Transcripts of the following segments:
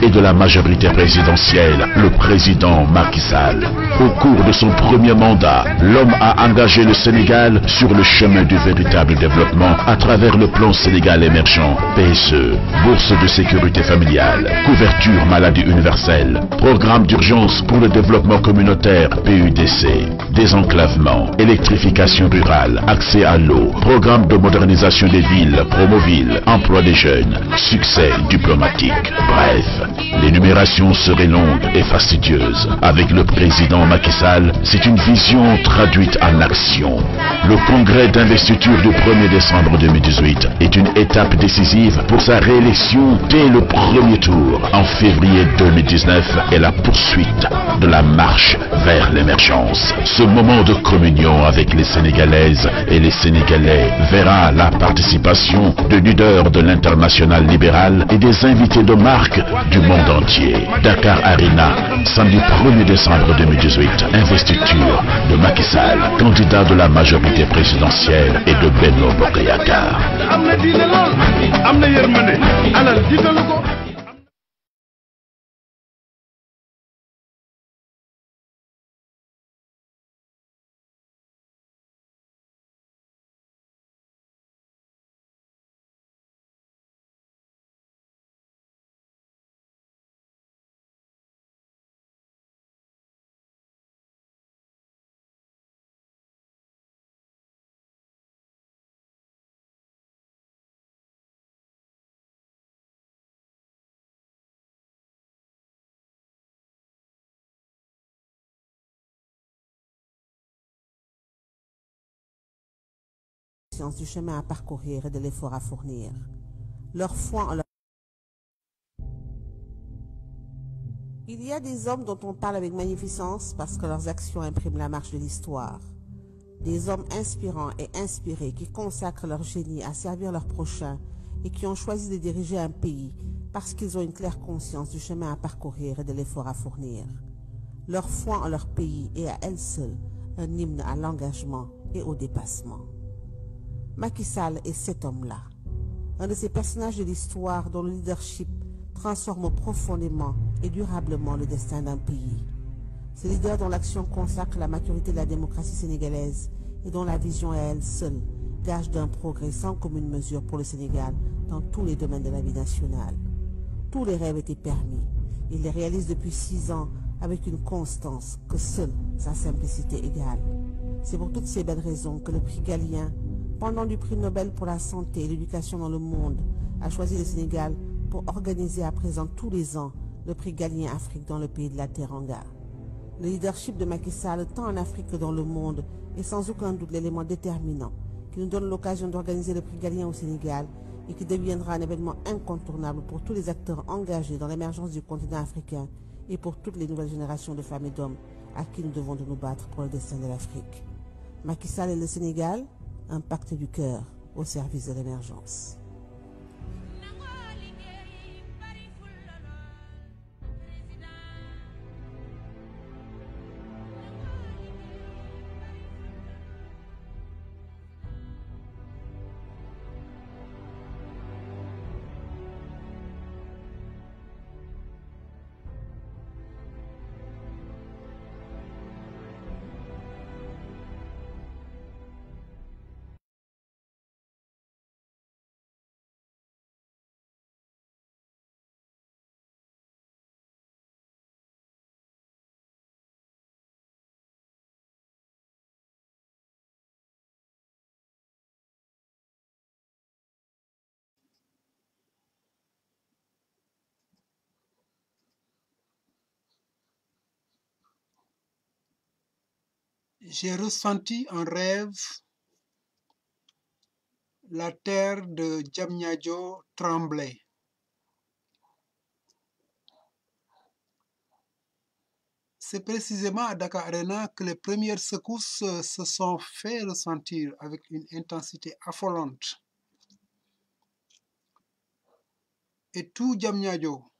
et de la majorité présidentielle, le président Macky Sall. Au cours de son premier mandat, l'homme a engagé le Sénégal sur le chemin du véritable développement à travers le plan Sénégal émergent, PSE, bourse de sécurité familiale, couverture maladie universelle, programme d'urgence pour le développement communautaire, PUDC, désenclavement, électrification rurale, accès à l'eau, programme de modernisation des villes, Promoville, emploi des jeunes, succès diplomatique. Bref, l'énumération serait longue et fastidieuse. Avec le président Macky Sall, c'est une vision traduite en action. Le congrès d'investiture du 1er décembre 2018 est une étape décisive pour sa réélection dès le premier tour en février 2019 et la poursuite de la marche vers l'émergence. Ce moment de communion avec les Sénégalaises et les Sénégalais verra la participation de leaders de l'international libéral et des invités de marque du monde entier. Dakar Arena, samedi 1er décembre 2018, investiture de Macky Sall, candidat de la majorité présidentielle et de Benno Bokk Yakaar. Du chemin à parcourir et de l'effort à fournir. Leur foi en leur... Il y a des hommes dont on parle avec magnificence parce que leurs actions impriment la marche de l'histoire. Des hommes inspirants et inspirés qui consacrent leur génie à servir leur prochain et qui ont choisi de diriger un pays parce qu'ils ont une claire conscience du chemin à parcourir et de l'effort à fournir. Leur foi en leur pays est à elle seule un hymne à l'engagement et au dépassement. Macky Sall est cet homme-là, un de ces personnages de l'histoire dont le leadership transforme profondément et durablement le destin d'un pays. Ce leader dont l'action consacre la maturité de la démocratie sénégalaise et dont la vision est à elle seule gage d'un progrès sans commune mesure pour le Sénégal dans tous les domaines de la vie nationale. Tous les rêves étaient permis. Il les réalise depuis 6 ans avec une constance que seule sa simplicité égale. C'est pour toutes ces belles raisons que le prix Galien, pendant du prix Nobel pour la santé et l'éducation dans le monde, a choisi le Sénégal pour organiser à présent tous les ans le prix Galien Afrique dans le pays de la Teranga. Le leadership de Macky Sall, tant en Afrique que dans le monde, est sans aucun doute l'élément déterminant qui nous donne l'occasion d'organiser le prix Galien au Sénégal et qui deviendra un événement incontournable pour tous les acteurs engagés dans l'émergence du continent africain et pour toutes les nouvelles générations de femmes et d'hommes à qui nous devons de nous battre pour le destin de l'Afrique. Macky Sall et le Sénégal, un pacte du cœur au service de l'émergence. J'ai ressenti en rêve la terre de Diamniadio trembler. C'est précisément à Dakar Arena que les premières secousses se sont fait ressentir avec une intensité affolante. Et tout Diamniadio,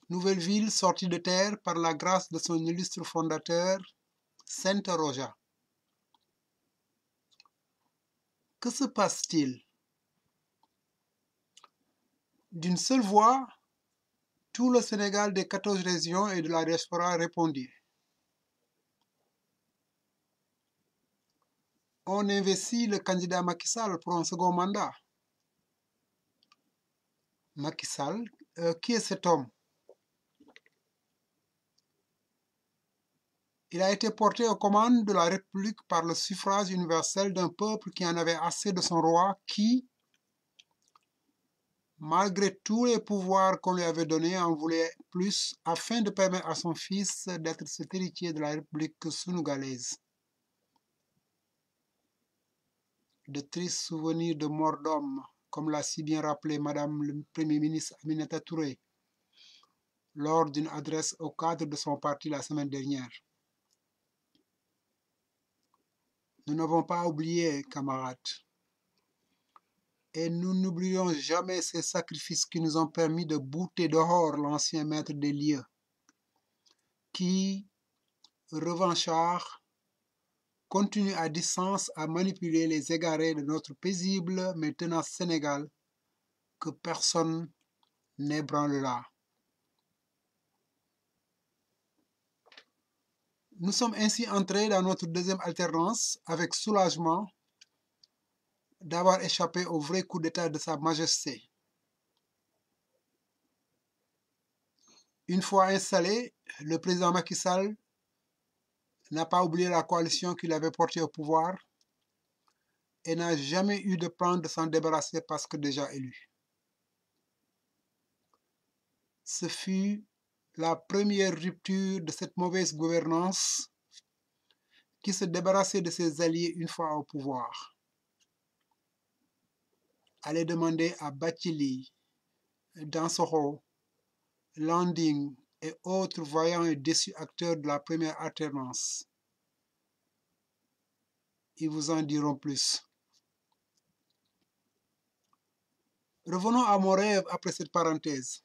nouvelle ville sortie de terre par la grâce de son illustre fondateur, s'interrogea. Que se passe-t-il? D'une seule voix, Tout le Sénégal des 14 régions et de la diaspora répondit. On investit le candidat Macky Sall pour un second mandat. Macky Sall, qui est cet homme? Il a été porté aux commandes de la République par le suffrage universel d'un peuple qui en avait assez de son roi, qui, malgré tous les pouvoirs qu'on lui avait donnés, en voulait plus afin de permettre à son fils d'être cet héritier de la République sénégalaise. De tristes souvenirs de mort d'homme, comme l'a si bien rappelé Madame le Premier ministre Aminata Touré lors d'une adresse au cadre de son parti la semaine dernière. Nous n'avons pas oublié, camarades, et nous n'oublierons jamais ces sacrifices qui nous ont permis de bouter dehors l'ancien maître des lieux, qui, revanchard, continue à distance à manipuler les égarés de notre paisible mais tenace Sénégal que personne n'ébranlera. Nous sommes ainsi entrés dans notre deuxième alternance avec soulagement d'avoir échappé au vrai coup d'État de Sa Majesté. Une fois installé, le président Macky Sall n'a pas oublié la coalition qui l'avait porté au pouvoir et n'a jamais eu de plan de s'en débarrasser parce que déjà élu. Ce fut la première rupture de cette mauvaise gouvernance qui se débarrassait de ses alliés une fois au pouvoir. Allez demander à Bathily, Dansokho, Landing et autres vaillants et déçus acteurs de la première alternance. Ils vous en diront plus. Revenons à mon rêve après cette parenthèse.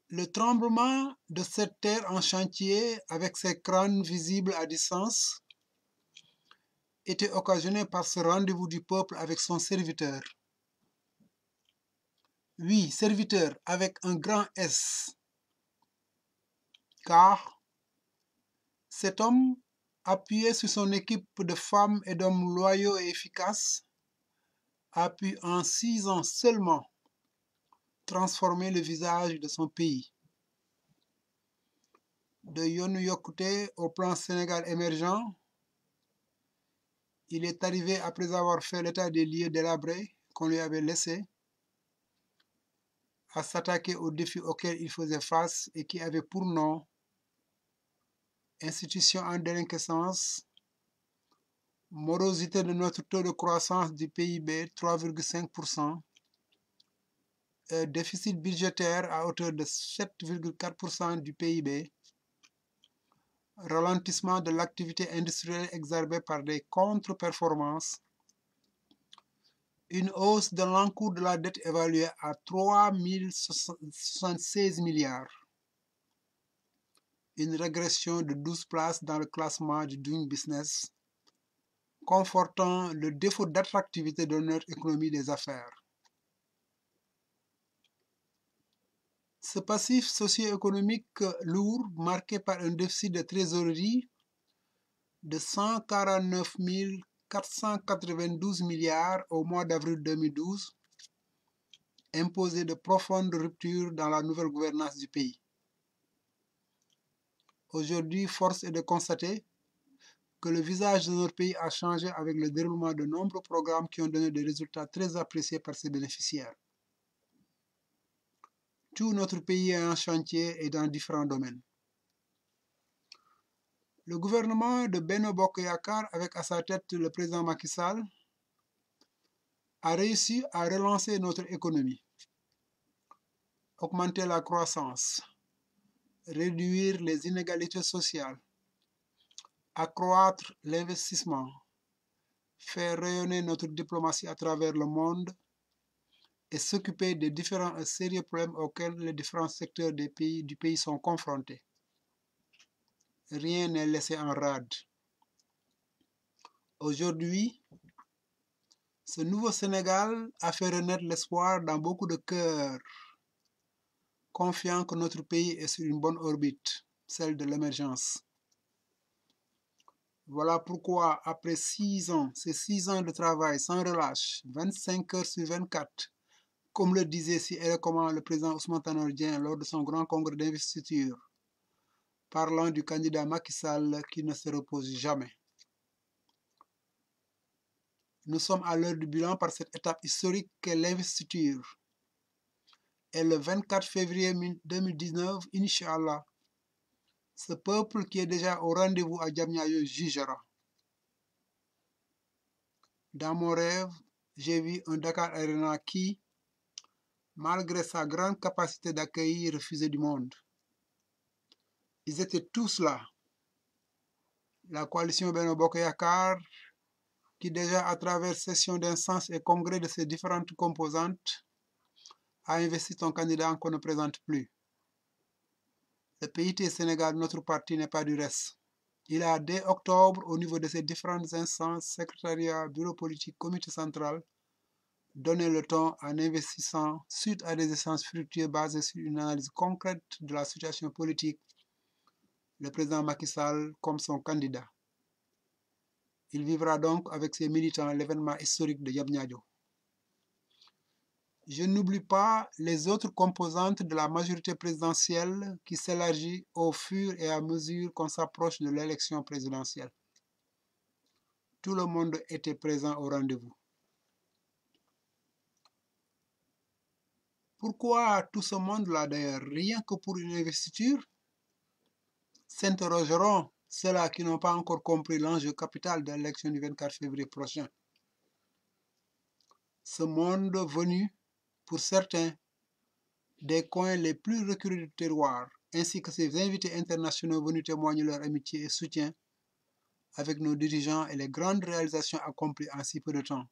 Le tremblement de cette terre en chantier avec ses crânes visibles à distance était occasionné par ce rendez-vous du peuple avec son serviteur. Oui, serviteur avec un grand S. Car cet homme, appuyé sur son équipe de femmes et d'hommes loyaux et efficaces, a pu en 6 ans seulement transformer le visage de son pays. De Yoonu Yokkute au plan Sénégal émergent, il est arrivé après avoir fait l'état des lieux délabrés qu'on lui avait laissés, à s'attaquer aux défis auxquels il faisait face et qui avaient pour nom institutions en déliquescence, morosité de notre taux de croissance du PIB 3,5%, déficit budgétaire à hauteur de 7,4% du PIB, ralentissement de l'activité industrielle exacerbée par des contre-performances, une hausse de l'encours de la dette évaluée à 3 076 milliards, une régression de 12 places dans le classement du Doing Business, confortant le défaut d'attractivité de notre économie des affaires. Ce passif socio-économique lourd, marqué par un déficit de trésorerie de 149 492 milliards au mois d'avril 2012, imposait de profondes ruptures dans la nouvelle gouvernance du pays. Aujourd'hui, force est de constater que le visage de notre pays a changé avec le déroulement de nombreux programmes qui ont donné des résultats très appréciés par ses bénéficiaires. Tout notre pays est en chantier et dans différents domaines. Le gouvernement de Benno Bokk Yakaar, avec à sa tête le président Macky Sall, a réussi à relancer notre économie, augmenter la croissance, réduire les inégalités sociales, accroître l'investissement, faire rayonner notre diplomatie à travers le monde et s'occuper des différents sérieux problèmes auxquels les différents secteurs du pays sont confrontés. Rien n'est laissé en rade. Aujourd'hui, Ce nouveau Sénégal a fait renaître l'espoir dans beaucoup de cœurs, confiant que notre pays est sur une bonne orbite, celle de l'émergence. Voilà pourquoi, après 6 ans, ces 6 ans de travail sans relâche, 25 heures sur 24, comme le disait si éloquemment le président Ousmane Tanor Dieng lors de son grand congrès d'investiture, parlant du candidat Macky Sall qui ne se repose jamais. Nous sommes à l'heure du bilan par cette étape historique qu'est l'investiture. Et le 24 février 2019, Inch'Allah, ce peuple qui est déjà au rendez-vous à Diamniadio jugera. Dans mon rêve, j'ai vu un Dakar Arena qui, malgré sa grande capacité d'accueil, refusait du monde. Ils étaient tous là. La coalition Benno Bokk Yakaar, qui déjà à travers sessions d'instance et congrès de ses différentes composantes, a investi son candidat qu'on ne présente plus. Le PIT Sénégal, notre parti, n'est pas du reste. Il a, dès octobre, au niveau de ses différentes instances, secrétariat, bureau politique, comité central, donné le ton en investissant, suite à des échanges fructueux basés sur une analyse concrète de la situation politique, le président Macky Sall comme son candidat. Il vivra donc avec ses militants l'événement historique de Diamniadio. Je n'oublie pas les autres composantes de la majorité présidentielle qui s'élargit au fur et à mesure qu'on s'approche de l'élection présidentielle. Tout le monde était présent au rendez-vous. Pourquoi tout ce monde-là d'ailleurs, rien que pour une investiture? S'interrogeront ceux-là qui n'ont pas encore compris l'enjeu capital de l'élection du 24 février prochain. Ce monde venu, pour certains, des coins les plus reculés du terroir, ainsi que ces invités internationaux venus témoigner leur amitié et soutien avec nos dirigeants et les grandes réalisations accomplies en si peu de temps.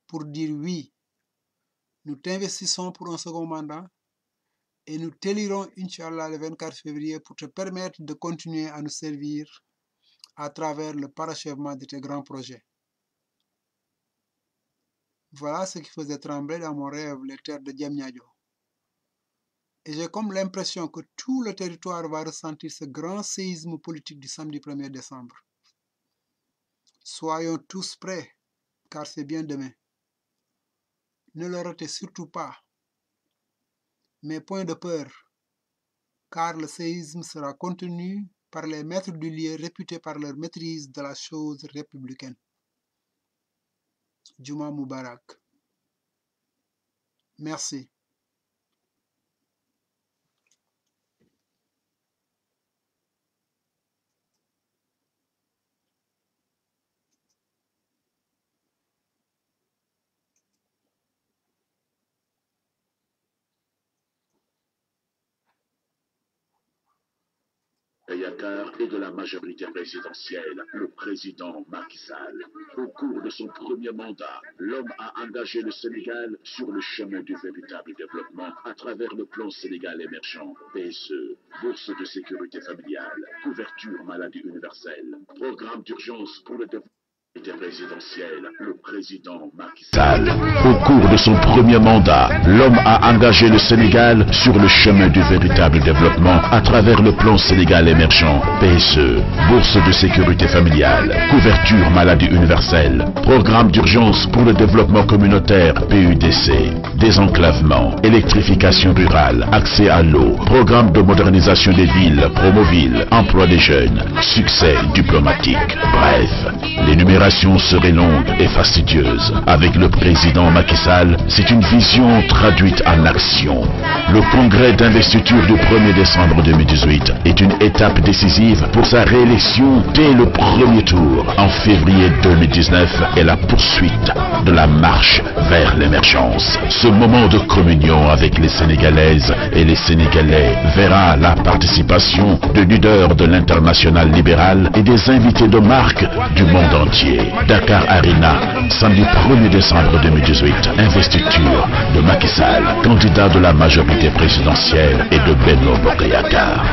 Pour dire oui, nous t'investissons pour un second mandat et nous t'élirons, Inch'Allah, le 24 février pour te permettre de continuer à nous servir à travers le parachèvement de tes grands projets. Voilà ce qui faisait trembler dans mon rêve les terres de Diamniadio. Et j'ai comme l'impression que tout le territoire va ressentir ce grand séisme politique du samedi 1er décembre. Soyons tous prêts, car c'est bien demain. Ne le ratez surtout pas. Mais point de peur, car le séisme sera contenu par les maîtres du lieu réputés par leur maîtrise de la chose républicaine. Juma Mubarak. Merci. Yakaar et de la majorité présidentielle, le président Macky Sall. Au cours de son premier mandat, l'homme a engagé le Sénégal sur le chemin du véritable développement à travers le plan Sénégal émergent, PSE, bourse de sécurité familiale, couverture maladie universelle, programme d'urgence pour le développement présidentielle, le président Macky Sall. Au cours de son premier mandat, l'homme a engagé le Sénégal sur le chemin du véritable développement à travers le plan Sénégal émergent, PSE, bourse de sécurité familiale, couverture maladie universelle, programme d'urgence pour le développement communautaire, PUDC, désenclavement, électrification rurale, accès à l'eau, programme de modernisation des villes, Promoville, emploi des jeunes, succès diplomatique. Bref, l'énumération serait longue et fastidieuse. Avec le président Macky Sall, c'est une vision traduite en action. Le congrès d'investiture du 1er décembre 2018 est une étape décisive pour sa réélection dès le premier tour en février 2019 et la poursuite de la marche vers l'émergence. Ce moment de communion avec les Sénégalaises et les Sénégalais verra la participation de leaders de l'international libéral et des invités de marque du monde entier. Dakar Arena, samedi 1er décembre 2018, investiture de Macky Sall, candidat de la majorité présidentielle et de Benno Bokk Yakaar.